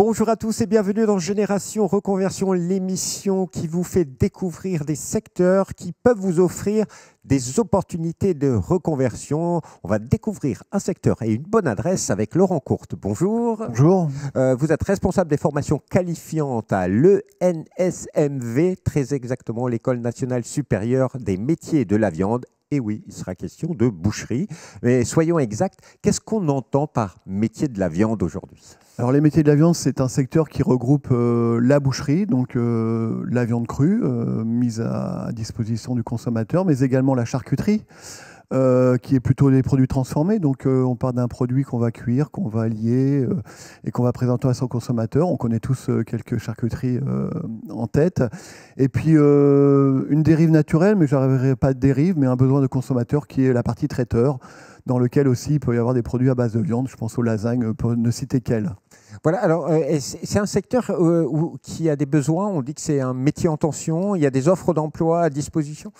Bonjour à tous et bienvenue dans Génération Reconversion, l'émission qui vous fait découvrir des secteurs qui peuvent vous offrir des opportunités de reconversion. On va découvrir un secteur et une bonne adresse avec Laurent Courte. Bonjour. Bonjour. Vous êtes responsable des formations qualifiantes à l'ENSMV, très exactement l'École nationale supérieure des métiers de la viande. Et oui, il sera question de boucherie. Mais soyons exacts, qu'est-ce qu'on entend par métier de la viande aujourd'hui ? Alors les métiers de la viande, c'est un secteur qui regroupe la boucherie, donc la viande crue mise à disposition du consommateur, mais également la charcuterie, qui est plutôt des produits transformés. Donc on part d'un produit qu'on va cuire, qu'on va lier et qu'on va présenter à son consommateur. On connaît tous quelques charcuteries en tête. Et puis une dérive naturelle, mais je n'arriverai pas de dérive, mais un besoin de consommateur qui est la partie traiteur, dans lequel aussi il peut y avoir des produits à base de viande. Je pense aux lasagnes, pour ne citer qu'elles. Voilà, alors c'est un secteur qui a des besoins. On dit que c'est un métier en tension. Il y a des offres d'emploi à disposition.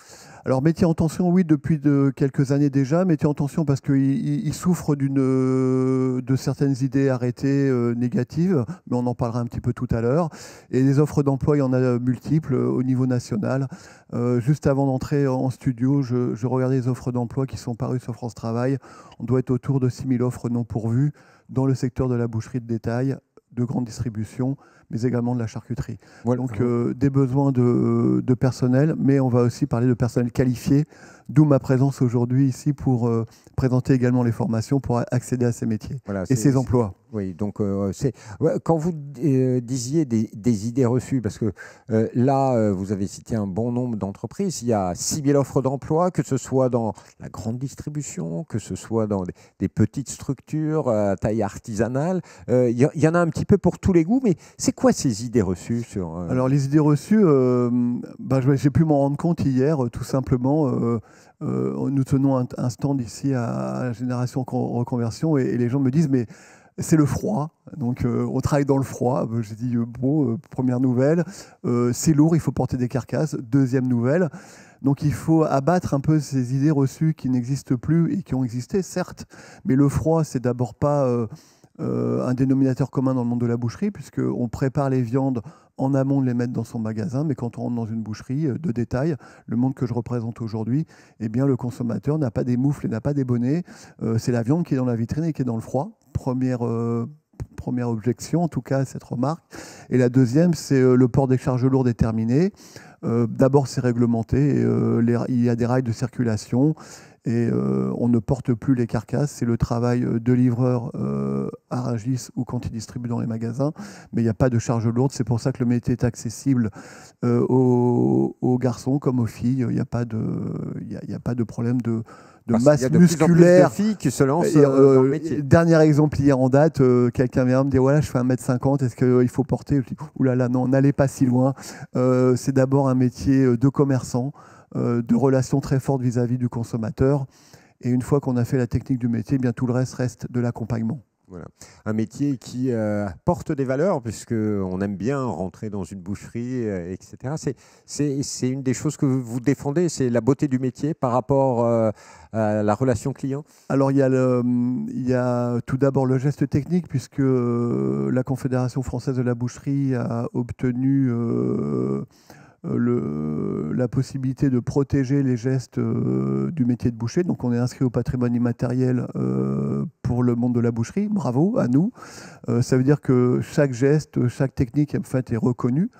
Alors métier en tension, oui, depuis quelques années déjà. Métier en tension parce qu'il souffre de certaines idées arrêtées négatives, mais on en parlera un petit peu tout à l'heure. Et les offres d'emploi, il y en a multiples au niveau national. Juste avant d'entrer en studio, je regardais les offres d'emploi qui sont parues sur France Travail. On doit être autour de 6 000 offres non pourvues dans le secteur de la boucherie de détail, de grande distribution, mais également de la charcuterie. Voilà. Donc des besoins de personnel, mais on va aussi parler de personnel qualifié, d'où ma présence aujourd'hui ici pour présenter également les formations pour accéder à ces métiers et ces emplois. Oui, donc quand vous disiez des idées reçues, parce que là, vous avez cité un bon nombre d'entreprises, il y a 6 000 offres d'emploi, que ce soit dans la grande distribution, que ce soit dans des petites structures à taille artisanale. Il y en a un petit peu pour tous les goûts, mais c'est quoi ces idées reçues sur, Alors les idées reçues, j'ai pu m'en rendre compte hier, tout simplement. Nous tenons un stand ici à Génération Reconversion et les gens me disent mais c'est le froid, donc on travaille dans le froid. J'ai dit première nouvelle, c'est lourd, il faut porter des carcasses. Deuxième nouvelle, donc il faut abattre un peu ces idées reçues qui n'existent plus et qui ont existé certes, mais le froid c'est d'abord pas un dénominateur commun dans le monde de la boucherie, puisqu'on prépare les viandes en amont de les mettre dans son magasin, mais quand on rentre dans une boucherie de détail, le monde que je représente aujourd'hui, eh bien, le consommateur n'a pas des moufles et n'a pas des bonnets. C'est la viande qui est dans la vitrine et qui est dans le froid. Première objection, en tout cas, à cette remarque. Et la deuxième, c'est le port des charges lourdes déterminées. D'abord, c'est réglementé. Il y a des rails de circulation. Et on ne porte plus les carcasses. C'est le travail de livreur à Rungis ou quand il distribue dans les magasins. Mais il n'y a pas de charge lourde. C'est pour ça que le métier est accessible aux garçons comme aux filles. Il n'y a pas de problème de masse musculaire. De filles qui se lancent dans le métier. Dernier exemple hier en date, quelqu'un vient me dire voilà, je fais 1m50, est-ce qu'il faut porter? Je dis oulala, non, n'allez pas si loin. C'est d'abord un métier de commerçant, de relations très fortes vis-à-vis du consommateur. Et une fois qu'on a fait la technique du métier, eh bien tout le reste de l'accompagnement. Voilà. Un métier qui porte des valeurs, puisqu'on aime bien rentrer dans une boucherie, etc. C'est une des choses que vous défendez, c'est la beauté du métier par rapport à la relation client. Alors il y a tout d'abord le geste technique, puisque la Confédération française de la boucherie a obtenu la possibilité de protéger les gestes du métier de boucher. Donc on est inscrit au patrimoine immatériel pour le monde de la boucherie. Bravo à nous. Ça veut dire que chaque geste, chaque technique en fait, est reconnue.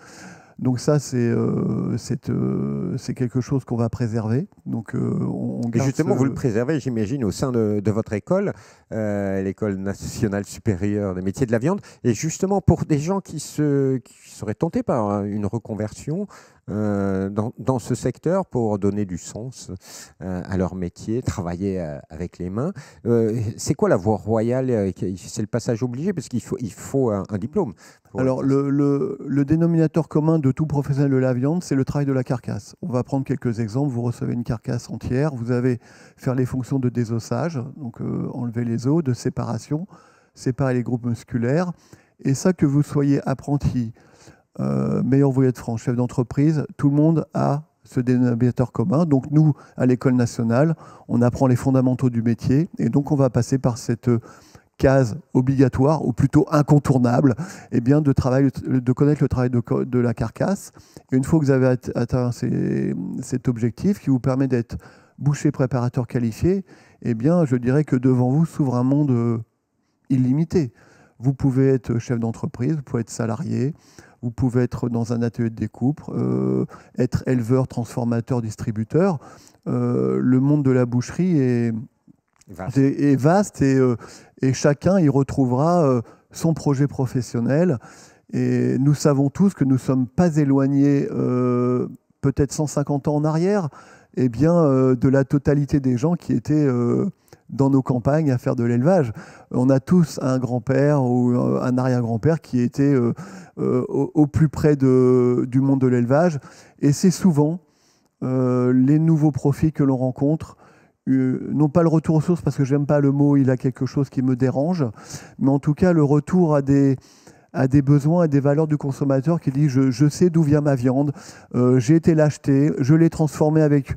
Donc ça, c'est quelque chose qu'on va préserver. Donc, et justement, vous le préservez, j'imagine, au sein de votre école, l'École nationale supérieure des métiers de la viande. Et justement, pour des gens qui seraient tentés par une reconversion dans ce secteur pour donner du sens à leur métier, travailler avec les mains, c'est quoi la voie royale? C'est le passage obligé parce qu'il faut un diplôme. Alors, le dénominateur commun de tout professionnel de la viande, c'est le travail de la carcasse. On va prendre quelques exemples. Vous recevez une carcasse entière. Vous avez faire les fonctions de désossage, donc enlever les os, de séparation, séparer les groupes musculaires. Et ça, que vous soyez apprenti, meilleur ouvrier de France, chef d'entreprise, tout le monde a ce dénominateur commun. Donc nous, à l'École nationale, on apprend les fondamentaux du métier. Et donc on va passer par cette case obligatoire, ou plutôt incontournable, eh bien de connaître le travail de la carcasse. Et une fois que vous avez atteint cet objectif qui vous permet d'être boucher préparateur qualifié, eh bien je dirais que devant vous s'ouvre un monde illimité. Vous pouvez être chef d'entreprise, vous pouvez être salarié, vous pouvez être dans un atelier de découpe, être éleveur, transformateur, distributeur. Le monde de la boucherie est vaste et chacun y retrouvera son projet professionnel. Et nous savons tous que nous ne sommes pas éloignés, peut-être 150 ans en arrière, eh bien, de la totalité des gens qui étaient dans nos campagnes à faire de l'élevage. On a tous un grand-père ou un arrière-grand-père qui était au plus près du monde de l'élevage. Et c'est souvent les nouveaux profils que l'on rencontre, non pas le retour aux sources, parce que j'aime pas le mot, il a quelque chose qui me dérange, mais en tout cas le retour à des besoins et des valeurs du consommateur qui dit je sais d'où vient ma viande, j'ai été l'acheter, je l'ai transformée avec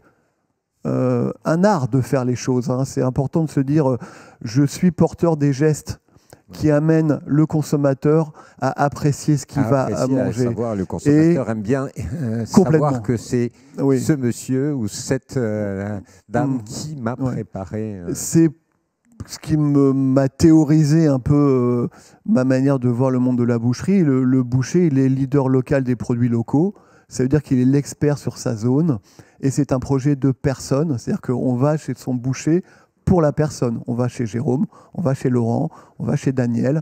un art de faire les choses. Hein. C'est important de se dire je suis porteur des gestes qui amènent le consommateur à apprécier ce qu'il va à manger. Savoir, le consommateur aime bien savoir que c'est oui. ce monsieur ou cette dame qui m'a préparé. C'est ce qui m'a théorisé un peu ma manière de voir le monde de la boucherie. Le boucher, il est leader local des produits locaux. Ça veut dire qu'il est l'expert sur sa zone. Et c'est un projet de personne. C'est-à-dire qu'on va chez son boucher pour la personne. On va chez Jérôme, on va chez Laurent, on va chez Daniel.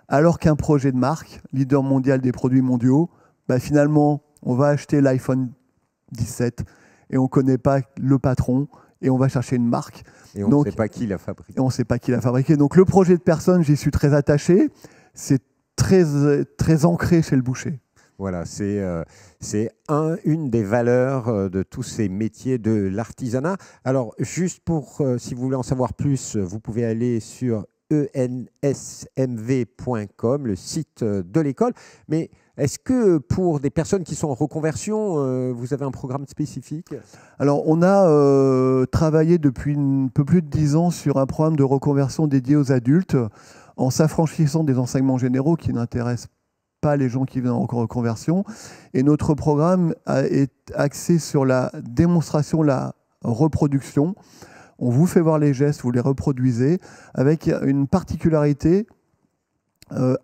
Alors qu'un projet de marque, leader mondial des produits mondiaux, bah finalement, on va acheter l'iPhone 17 et on ne connaît pas le patron et on va chercher une marque. Et on ne sait pas qui l'a fabriqué. Et on ne sait pas qui l'a fabriqué. Donc le projet de personne, j'y suis très attaché. C'est très, très ancré chez le boucher. Voilà, c'est une des valeurs de tous ces métiers de l'artisanat. Alors, juste pour, si vous voulez en savoir plus, vous pouvez aller sur ensmv.com, le site de l'école. Mais est-ce que pour des personnes qui sont en reconversion, vous avez un programme spécifique? Alors, on a travaillé depuis un peu plus de 10 ans sur un programme de reconversion dédié aux adultes, en s'affranchissant des enseignements généraux qui n'intéressent pas les gens qui viennent en reconversion. Et notre programme est axé sur la démonstration, la reproduction. On vous fait voir les gestes, vous les reproduisez, avec une particularité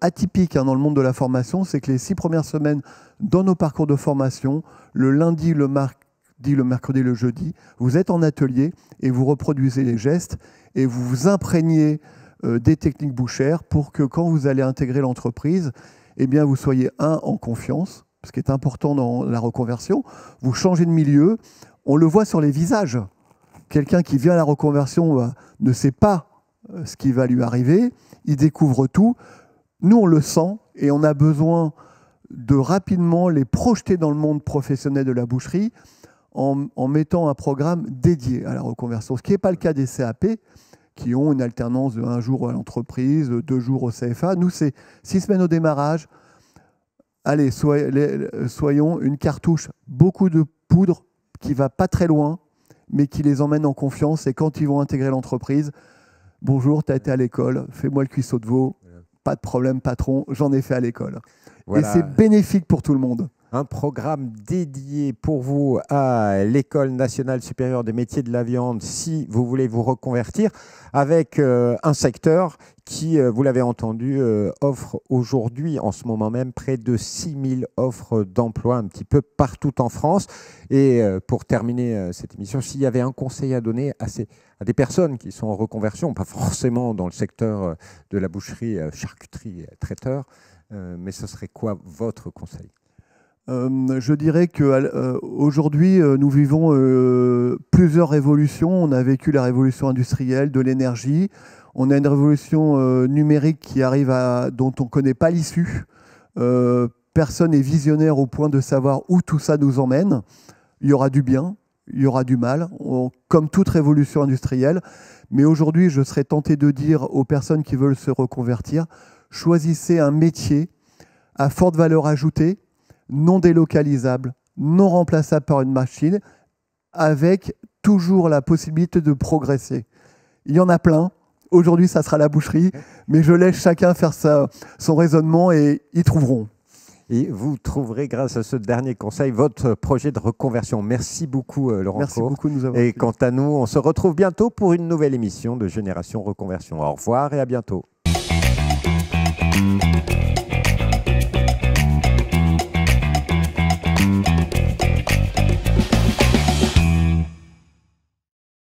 atypique dans le monde de la formation, c'est que les 6 premières semaines dans nos parcours de formation, le lundi, le mardi, le mercredi, le jeudi, vous êtes en atelier et vous reproduisez les gestes et vous vous imprégnez des techniques bouchères pour que quand vous allez intégrer l'entreprise, eh bien, vous soyez en confiance, ce qui est important dans la reconversion. Vous changez de milieu, on le voit sur les visages. Quelqu'un qui vient à la reconversion ne sait pas ce qui va lui arriver, il découvre tout. Nous, on le sent et on a besoin de rapidement les projeter dans le monde professionnel de la boucherie en mettant un programme dédié à la reconversion, ce qui n'est pas le cas des CAP, qui ont une alternance de 1 jour à l'entreprise, 2 jours au CFA. Nous, c'est 6 semaines au démarrage. Allez, soyons une cartouche, beaucoup de poudre qui ne va pas très loin, mais qui les emmène en confiance. Et quand ils vont intégrer l'entreprise, bonjour, tu as été à l'école, fais-moi le cuisseau de veau. Pas de problème, patron, j'en ai fait à l'école. Voilà. Et c'est bénéfique pour tout le monde. Un programme dédié pour vous à l'École nationale supérieure des métiers de la viande si vous voulez vous reconvertir avec un secteur qui, vous l'avez entendu, offre aujourd'hui, en ce moment même, près de 6000 offres d'emploi un petit peu partout en France. Et pour terminer cette émission, s'il y avait un conseil à donner à des personnes qui sont en reconversion, pas forcément dans le secteur de la boucherie, charcuterie, traiteur, mais ce serait quoi votre conseil ? Je dirais qu'aujourd'hui, nous vivons plusieurs révolutions. On a vécu la révolution industrielle, de l'énergie. On a une révolution numérique qui arrive dont on ne connaît pas l'issue. Personne n'est visionnaire au point de savoir où tout ça nous emmène. Il y aura du bien, il y aura du mal, comme toute révolution industrielle. Mais aujourd'hui, je serais tenté de dire aux personnes qui veulent se reconvertir, choisissez un métier à forte valeur ajoutée, non délocalisable, non remplaçable par une machine, avec toujours la possibilité de progresser. Il y en a plein, Aujourd'hui, ça sera la boucherie, mais je laisse chacun faire son raisonnement et ils trouveront. Et vous trouverez, grâce à ce dernier conseil, votre projet de reconversion. Merci beaucoup, Laurent Court. Merci beaucoup de nous avoir Et quant à nous, on se retrouve bientôt pour une nouvelle émission de Génération Reconversion. Au revoir et à bientôt.